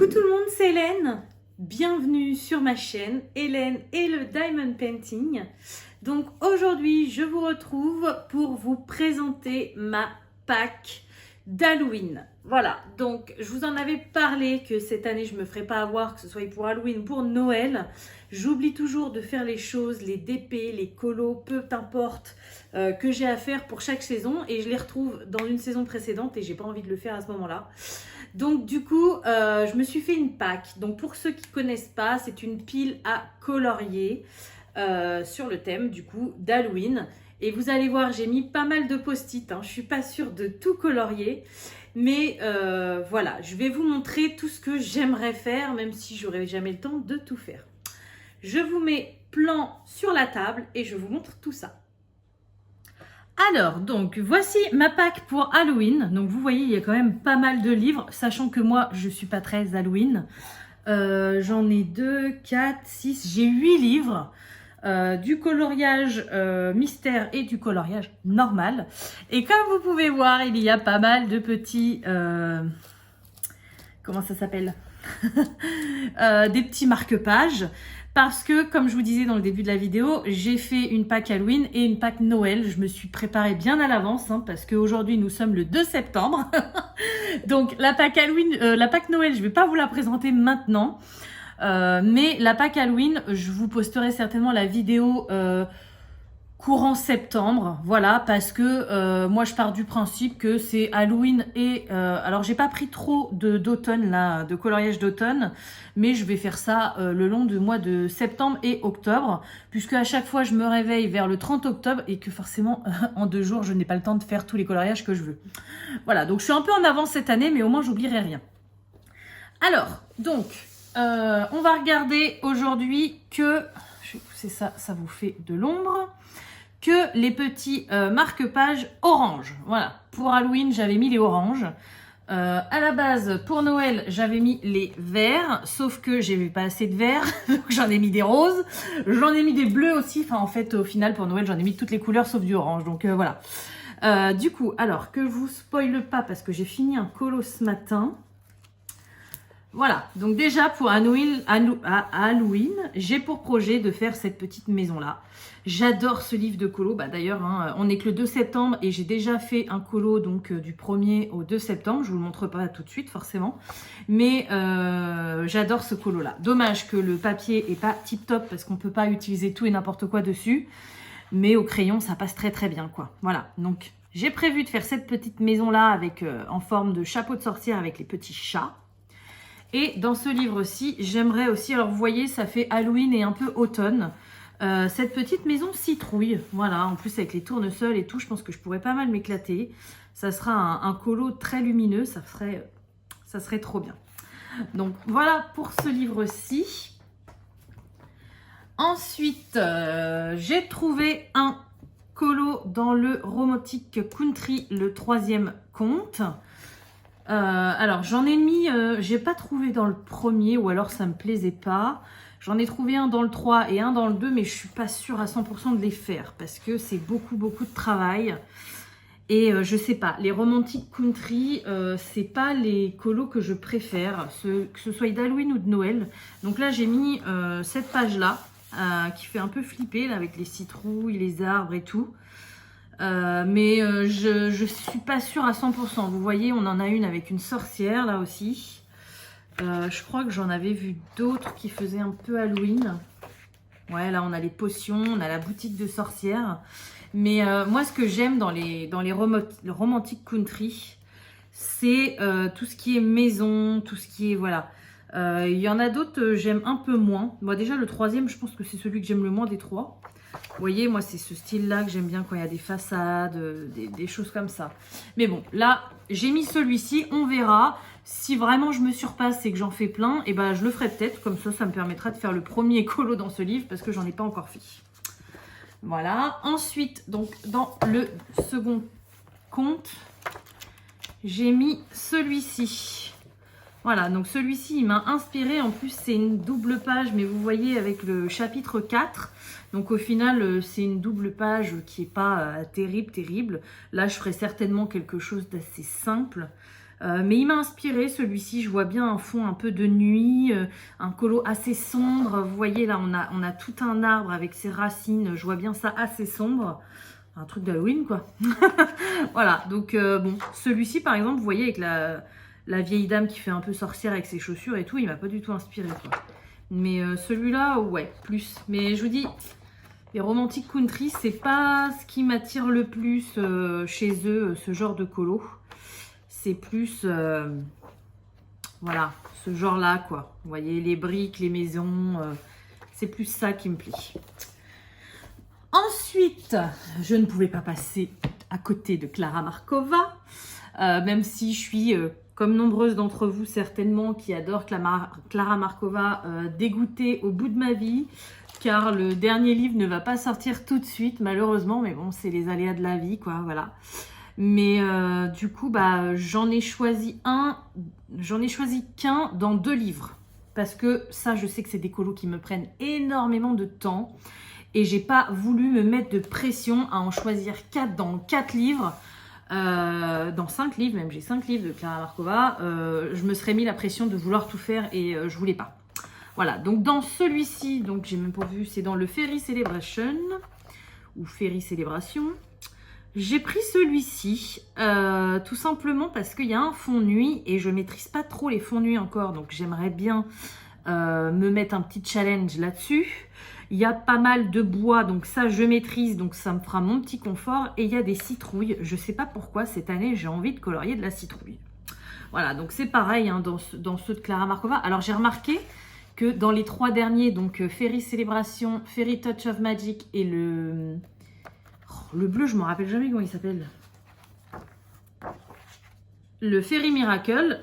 Coucou tout le monde, c'est Hélène. Bienvenue sur ma chaîne Hélène et le Diamond Painting. Donc aujourd'hui, je vous retrouve pour vous présenter ma pack d'Halloween. Voilà, donc je vous en avais parlé que cette année je me ferai pas avoir, que ce soit pour Halloween ou pour Noël. J'oublie toujours de faire les choses, les DP, les colos, peu importe que j'ai à faire pour chaque saison, et je les retrouve dans une saison précédente et j'ai pas envie de le faire à ce moment-là. Donc du coup, je me suis fait une pack. Donc pour ceux qui ne connaissent pas, c'est une pile à colorier sur le thème du coup d'Halloween. Et vous allez voir, j'ai mis pas mal de post-it. Je ne suis pas sûre de tout colorier. Mais voilà, je vais vous montrer tout ce que j'aimerais faire, même si j'aurai jamais le temps de tout faire. Je vous mets plan sur la table et je vous montre tout ça. Alors, donc, voici ma pack pour Halloween. Donc, vous voyez, il y a quand même pas mal de livres, sachant que moi, je ne suis pas très Halloween. J'en ai 2, 4, 6, j'ai 8 livres. Du coloriage mystère et du coloriage normal. Et comme vous pouvez voir, il y a pas mal de petits... comment ça s'appelle des petits marque-pages. Parce que, comme je vous disais dans le début de la vidéo, j'ai fait une pack Halloween et une pack Noël. Je me suis préparée bien à l'avance, parce qu'aujourd'hui, nous sommes le 2 septembre. Donc, la pack Halloween, la pack Noël, je ne vais pas vous la présenter maintenant. Mais la pack Halloween, je vous posterai certainement la vidéo courant septembre, voilà, parce que moi je pars du principe que c'est Halloween et alors j'ai pas pris trop d'automne là, de coloriage d'automne, mais je vais faire ça le long du mois de septembre et octobre, puisque à chaque fois je me réveille vers le 30 octobre et que forcément en 2 jours je n'ai pas le temps de faire tous les coloriages que je veux. Voilà, donc je suis un peu en avance cette année, mais au moins j'oublierai rien. Alors, donc on va regarder aujourd'hui que, je vais pousser ça, ça vous fait de l'ombre, que les petits marque-pages orange. Voilà, pour Halloween, j'avais mis les oranges. À la base, pour Noël, j'avais mis les verts, sauf que j'ai pas assez de verts, donc j'en ai mis des roses. J'en ai mis des bleus aussi. Enfin, en fait, au final, pour Noël, j'en ai mis toutes les couleurs sauf du orange. Donc voilà. Du coup, alors que je vous spoile pas parce que j'ai fini un colo ce matin. Voilà, donc déjà pour Halloween, j'ai pour projet de faire cette petite maison-là. J'adore ce livre de colo, d'ailleurs, on n'est que le 2 septembre et j'ai déjà fait un colo donc du 1er au 2 septembre. Je ne vous le montre pas tout de suite forcément, mais j'adore ce colo-là. Dommage que le papier est pas tip-top parce qu'on ne peut pas utiliser tout et n'importe quoi dessus, mais au crayon ça passe très très bien quoi. Voilà, donc j'ai prévu de faire cette petite maison-là avec en forme de chapeau de sorcière avec les petits chats. Et dans ce livre-ci, j'aimerais aussi, alors vous voyez, ça fait Halloween et un peu automne, cette petite maison citrouille. Voilà, en plus avec les tournesols et tout, je pense que je pourrais pas mal m'éclater. Ça sera un colo très lumineux, ça serait trop bien. Donc voilà pour ce livre-ci. Ensuite, j'ai trouvé un colo dans le Romantic Country, le 3e conte. Alors j'en ai mis, j'ai pas trouvé dans le premier, ou alors ça me plaisait pas. J'en ai trouvé un dans le 3 et un dans le 2, mais je suis pas sûre à 100% de les faire parce que c'est beaucoup de travail. Et je sais pas, les Romantic Country, c'est pas les colos que je préfère, que ce soit d'Halloween ou de Noël. Donc là j'ai mis cette page là qui fait un peu flipper là, avec les citrouilles, les arbres et tout. Mais je suis pas sûre à 100%. Vous voyez, on en a une avec une sorcière là aussi. Je crois que j'en avais vu d'autres qui faisaient un peu Halloween. Ouais, là on a les potions, on a la boutique de sorcières. Mais moi ce que j'aime dans les Romantic Country, c'est tout ce qui est maison, tout ce qui est... Voilà. Il y en a d'autres j'aime un peu moins. Moi déjà le 3e, je pense que c'est celui que j'aime le moins des 3. Vous voyez, moi, c'est ce style-là que j'aime bien quand il y a des façades, des choses comme ça. Mais bon, là, j'ai mis celui-ci. On verra. Si vraiment je me surpasse et que j'en fais plein, et ben, je le ferai peut-être. Comme ça me permettra de faire le premier colo dans ce livre parce que j'en ai pas encore fait. Voilà. Ensuite, donc, dans le second conte, j'ai mis celui-ci. Voilà, donc celui-ci, il m'a inspiré. En plus, c'est une double page, mais vous voyez, avec le chapitre 4. Donc au final, c'est une double page qui n'est pas terrible. Là, je ferai certainement quelque chose d'assez simple. Mais il m'a inspiré celui-ci, je vois bien un fond un peu de nuit, un colo assez sombre. Vous voyez là, on a tout un arbre avec ses racines, je vois bien ça assez sombre. Un truc d'Halloween quoi. Voilà, donc bon, celui-ci par exemple, vous voyez avec la vieille dame qui fait un peu sorcière avec ses chaussures et tout, il m'a pas du tout inspiré quoi. Mais celui-là, ouais, plus. Mais je vous dis, les romantiques country, c'est pas ce qui m'attire le plus chez eux, ce genre de colo. C'est plus, voilà, ce genre-là, quoi. Vous voyez, les briques, les maisons, c'est plus ça qui me plaît. Ensuite, je ne pouvais pas passer à côté de Klara Markova, même si je suis, comme nombreuses d'entre vous certainement, qui adorent Klara Markova, dégoûtée au bout de ma vie, car le dernier livre ne va pas sortir tout de suite, malheureusement, mais bon, c'est les aléas de la vie, quoi, voilà. Mais du coup, bah, j'en ai choisi qu'un dans 2 livres. Parce que ça, je sais que c'est des colos qui me prennent énormément de temps. Et j'ai pas voulu me mettre de pression à en choisir 4 dans 4 livres. Dans 5 livres, même j'ai 5 livres de Klara Markova. Je me serais mis la pression de vouloir tout faire et je voulais pas. Voilà, donc dans celui-ci, donc j'ai même pas vu, c'est dans le Fairy Celebration. Ou Fairy Célébration. J'ai pris celui-ci, tout simplement parce qu'il y a un fond nuit et je maîtrise pas trop les fonds nuit encore, donc j'aimerais bien me mettre un petit challenge là-dessus. Il y a pas mal de bois, donc ça je maîtrise, donc ça me fera mon petit confort. Et il y a des citrouilles, je sais pas pourquoi cette année j'ai envie de colorier de la citrouille. Voilà, donc c'est pareil hein, dans ceux de Klara Markova. Alors j'ai remarqué que dans les 3 derniers, donc Fairy Célébration, Fairy Touch of Magic et le bleu, je me rappelle jamais comment il s'appelle. Le Fairy Miracle,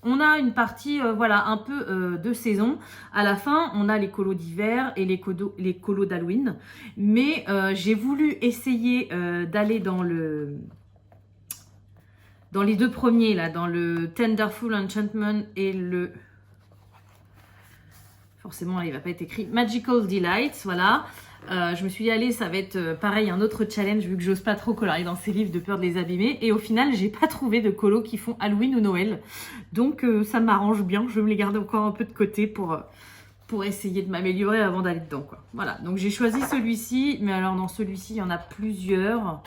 on a une partie, voilà, un peu de saison. À la fin, on a les colos d'hiver et les colos d'Halloween. Mais j'ai voulu essayer d'aller dans les 2 premiers, là, dans le Tenderful Enchantment et le... Forcément, là, il ne va pas être écrit. Magical Delights, voilà. Je me suis dit, allez, ça va être pareil, un autre challenge, vu que j'ose pas trop colorier dans ces livres de peur de les abîmer. Et au final, j'ai pas trouvé de colos qui font Halloween ou Noël. Donc, ça m'arrange bien. Je vais me les garder encore un peu de côté pour essayer de m'améliorer avant d'aller dedans, quoi. Voilà, donc j'ai choisi celui-ci. Mais alors, dans celui-ci, il y en a plusieurs.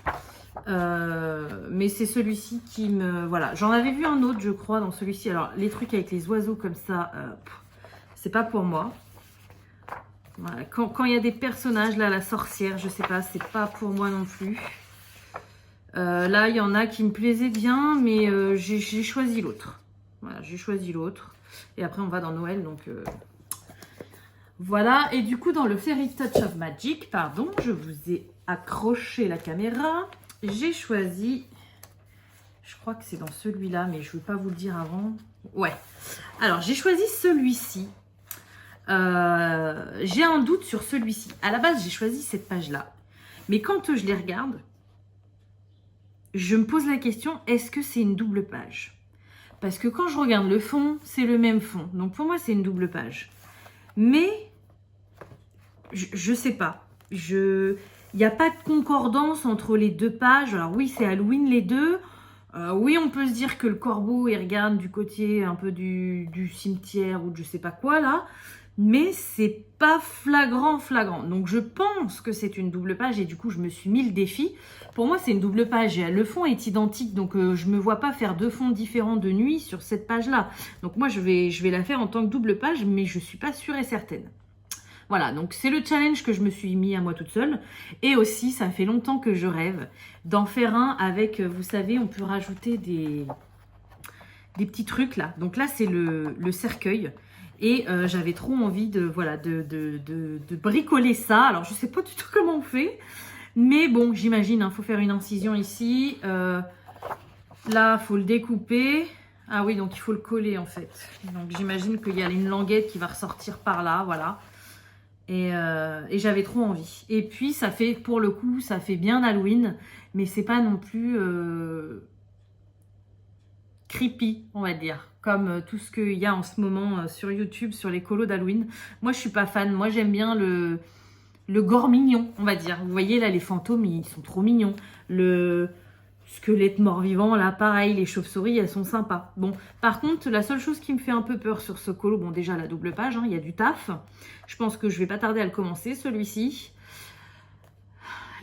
Mais c'est celui-ci qui me... Voilà, j'en avais vu un autre, je crois, dans celui-ci. Alors, les trucs avec les oiseaux comme ça, c'est pas pour moi. Voilà. Quand il y a des personnages, là, la sorcière, je sais pas, c'est pas pour moi non plus. Là, il y en a qui me plaisaient bien, mais j'ai choisi l'autre. Voilà, j'ai choisi l'autre. Et après, on va dans Noël, donc... Voilà, et du coup, dans le Fairy Touch of Magic, pardon, je vous ai accroché la caméra. J'ai choisi... Je crois que c'est dans celui-là, mais je ne veux pas vous le dire avant. Ouais. Alors, j'ai choisi celui-ci. J'ai un doute sur celui-ci. À la base, j'ai choisi cette page-là. Mais quand je les regarde, je me pose la question, est-ce que c'est une double page? Parce que quand je regarde le fond, c'est le même fond. Donc pour moi, c'est une double page. Mais, je sais pas. Il n'y a pas de concordance entre les 2 pages. Alors oui, c'est Halloween les 2. Oui, on peut se dire que le corbeau, il regarde du côté un peu du cimetière ou de je sais pas quoi là. Mais c'est pas flagrant. Donc je pense que c'est une double page et du coup je me suis mis le défi. Pour moi c'est une double page. Le fond est identique donc je me vois pas faire 2 fonds différents de nuit sur cette page là. Donc moi je vais la faire en tant que double page mais je suis pas sûre et certaine. Voilà, donc c'est le challenge que je me suis mis à moi toute seule. Et aussi, ça fait longtemps que je rêve d'en faire un avec, vous savez, on peut rajouter des petits trucs là. Donc là, c'est le cercueil. Et j'avais trop envie de, voilà, de bricoler ça. Alors, je sais pas du tout comment on fait. Mais bon, j'imagine, il faut faire une incision ici. Là, il faut le découper. Ah oui, donc il faut le coller en fait. Donc j'imagine qu'il y a une languette qui va ressortir par là, voilà. Et j'avais trop envie. Et puis, ça fait, pour le coup, ça fait bien Halloween. Mais c'est pas non plus creepy, on va dire. Comme tout ce qu'il y a en ce moment sur YouTube, sur les colos d'Halloween. Moi, je suis pas fan. Moi, j'aime bien le gore mignon, on va dire. Vous voyez, là, les fantômes, ils sont trop mignons. squelette mort-vivant, là, pareil, les chauves-souris, elles sont sympas. Bon, par contre, la seule chose qui me fait un peu peur sur ce colo, bon, déjà, la double page, hein, il y a du taf. Je pense que je vais pas tarder à le commencer, celui-ci.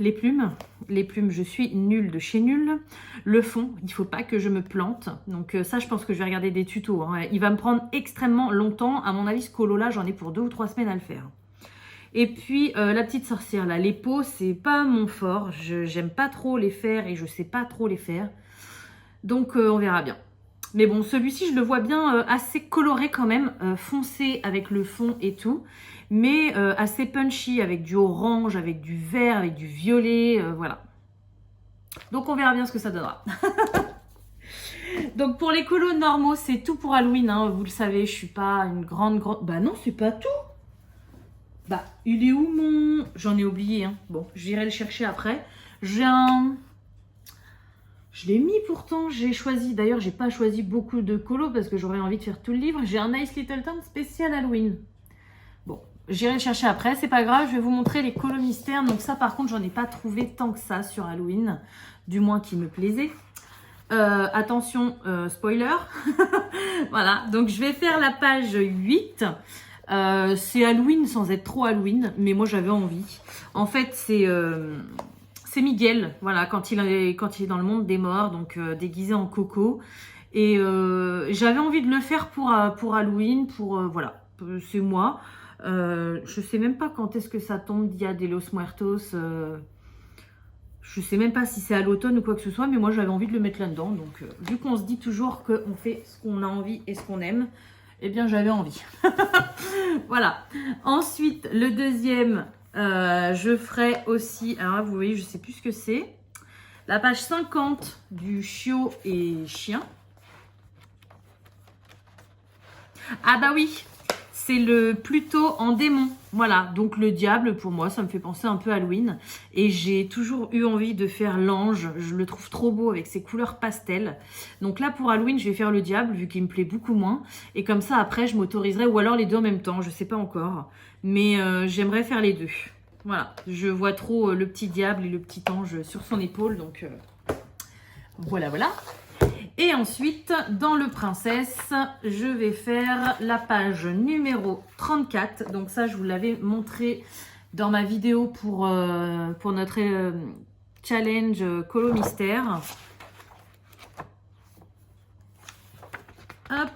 Les plumes, je suis nulle de chez nulle. Le fond, il faut pas que je me plante. Donc ça, je pense que je vais regarder des tutos. Hein. Il va me prendre extrêmement longtemps. À mon avis, ce colo-là, j'en ai pour 2 ou 3 semaines à le faire. Et puis, la petite sorcière, là, les peaux, c'est pas mon fort. J'aime pas trop les faire et je sais pas trop les faire. Donc, on verra bien. Mais bon, celui-ci, je le vois bien assez coloré quand même, foncé avec le fond et tout. Mais assez punchy, avec du orange, avec du vert, avec du violet, voilà. Donc, on verra bien ce que ça donnera. Donc, pour les colos normaux, c'est tout pour Halloween, hein. Vous le savez, je suis pas une grande... Bah non, c'est pas tout. Bah, il est où mon... J'en ai oublié, hein. Bon, j'irai le chercher après. J'ai un... Je l'ai mis pourtant, j'ai choisi... D'ailleurs, j'ai pas choisi beaucoup de colos parce que j'aurais envie de faire tout le livre. J'ai un Nice Little Town spécial Halloween. Bon, j'irai le chercher après, c'est pas grave. Je vais vous montrer les colos mystères. Donc ça, par contre, j'en ai pas trouvé tant que ça sur Halloween. Du moins, qui me plaisait. Attention, spoiler. Voilà, donc je vais faire la page 8. C'est Halloween sans être trop Halloween, mais moi j'avais envie. En fait, c'est Miguel, voilà, quand il est dans le monde des morts, donc déguisé en Coco. Et j'avais envie de le faire pour Halloween, voilà, c'est moi. Je sais même pas quand est-ce que ça tombe, Dia de los Muertos. Je sais même pas si c'est à l'automne ou quoi que ce soit, mais moi j'avais envie de le mettre là-dedans. Donc vu qu'on se dit toujours qu'on fait ce qu'on a envie et ce qu'on aime, eh bien j'avais envie. Voilà. Ensuite, le deuxième, je ferai aussi, alors là vous voyez, je sais plus ce que c'est. La page 50 du chiot et chien. Ah bah oui, c'est le Pluto en démon. Voilà, donc le diable, pour moi, ça me fait penser un peu à Halloween. Et j'ai toujours eu envie de faire l'ange. Je le trouve trop beau avec ses couleurs pastel. Donc là, pour Halloween, je vais faire le diable, vu qu'il me plaît beaucoup moins. Et comme ça, après, je m'autoriserai, ou alors les deux en même temps, je sais pas encore. Mais j'aimerais faire les deux. Voilà, je vois trop le petit diable et le petit ange sur son épaule. Donc voilà, voilà. Et ensuite, dans le princesse, je vais faire la page numéro 34. Donc ça, je vous l'avais montré dans ma vidéo pour notre challenge colo mystère. Hop,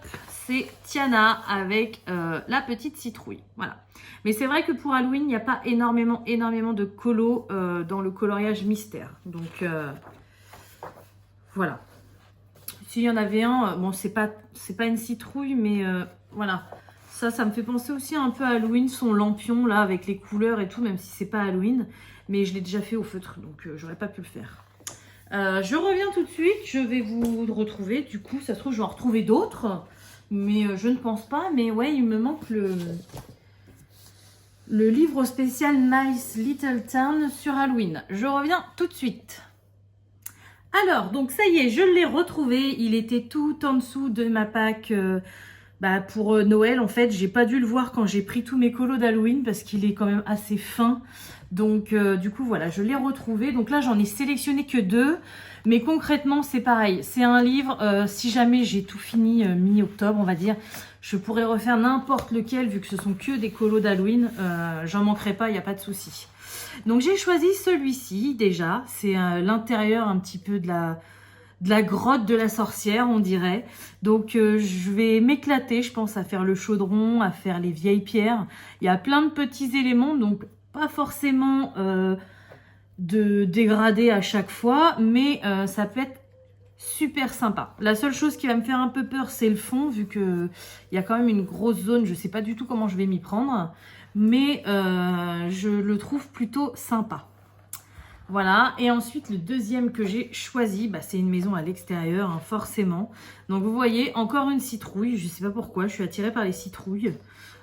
c'est Tiana avec la petite citrouille. Voilà. Mais c'est vrai que pour Halloween, il n'y a pas énormément de colos dans le coloriage mystère. Donc voilà. S'il y en avait un, bon, c'est pas une citrouille, mais voilà. Ça me fait penser aussi un peu à Halloween, son lampion, là, avec les couleurs et tout, même si c'est pas Halloween. Mais je l'ai déjà fait au feutre, donc j'aurais pas pu le faire. Je reviens tout de suite, je vais vous retrouver. Du coup, ça se trouve, je vais en retrouver d'autres. Mais je ne pense pas. Mais ouais, il me manque le livre spécial Nice Little Town sur Halloween. Je reviens tout de suite. Alors, donc ça y est, je l'ai retrouvé. Il était tout en dessous de ma pack pour Noël. En fait, j'ai pas dû le voir quand j'ai pris tous mes colos d'Halloween parce qu'il est quand même assez fin. Donc, du coup, voilà, je l'ai retrouvé. Donc là, j'en ai sélectionné que 2. Mais concrètement, c'est pareil. C'est un livre, si jamais j'ai tout fini mi-octobre, on va dire, je pourrais refaire n'importe lequel vu que ce sont que des colos d'Halloween. J'en manquerai pas, il n'y a pas de souci. Donc j'ai choisi celui-ci déjà, c'est l'intérieur un petit peu de la grotte de la sorcière, on dirait. Donc je vais m'éclater, je pense, à faire le chaudron, à faire les vieilles pierres. Il y a plein de petits éléments, donc pas forcément de dégradés à chaque fois, mais ça peut être super sympa. La seule chose qui va me faire un peu peur, c'est le fond, vu qu'il y a quand même une grosse zone, je ne sais pas du tout comment je vais m'y prendre. Mais je le trouve plutôt sympa. Voilà, et ensuite le deuxième que j'ai choisi, c'est une maison à l'extérieur, hein, forcément. Donc vous voyez, encore une citrouille, je ne sais pas pourquoi, je suis attirée par les citrouilles.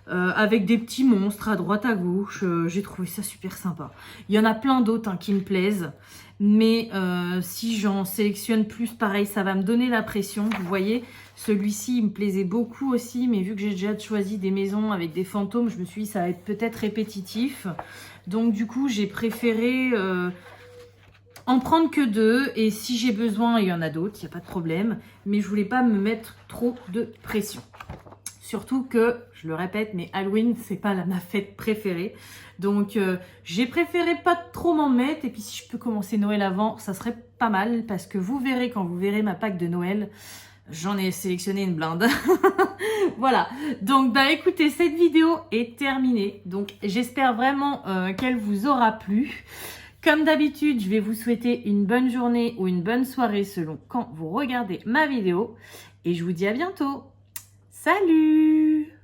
Avec des petits monstres à droite à gauche, j'ai trouvé ça super sympa. Il y en a plein d'autres qui me plaisent, mais si j'en sélectionne plus, pareil, ça va me donner la pression. Vous voyez, celui-ci, il me plaisait beaucoup aussi, mais vu que j'ai déjà choisi des maisons avec des fantômes, je me suis dit ça va être peut-être répétitif. Donc du coup, j'ai préféré en prendre que 2 et si j'ai besoin, il y en a d'autres, il n'y a pas de problème. Mais je voulais pas me mettre trop de pression. Surtout que, je le répète, mais Halloween, c'est pas ma fête préférée. Donc, j'ai préféré pas trop m'en mettre. Et puis, si je peux commencer Noël avant, ça serait pas mal. Parce que vous verrez, quand vous verrez ma pack de Noël, j'en ai sélectionné une blinde. Voilà. Donc, bah écoutez, cette vidéo est terminée. Donc, j'espère vraiment qu'elle vous aura plu. Comme d'habitude, je vais vous souhaiter une bonne journée ou une bonne soirée selon quand vous regardez ma vidéo. Et je vous dis à bientôt. Salut!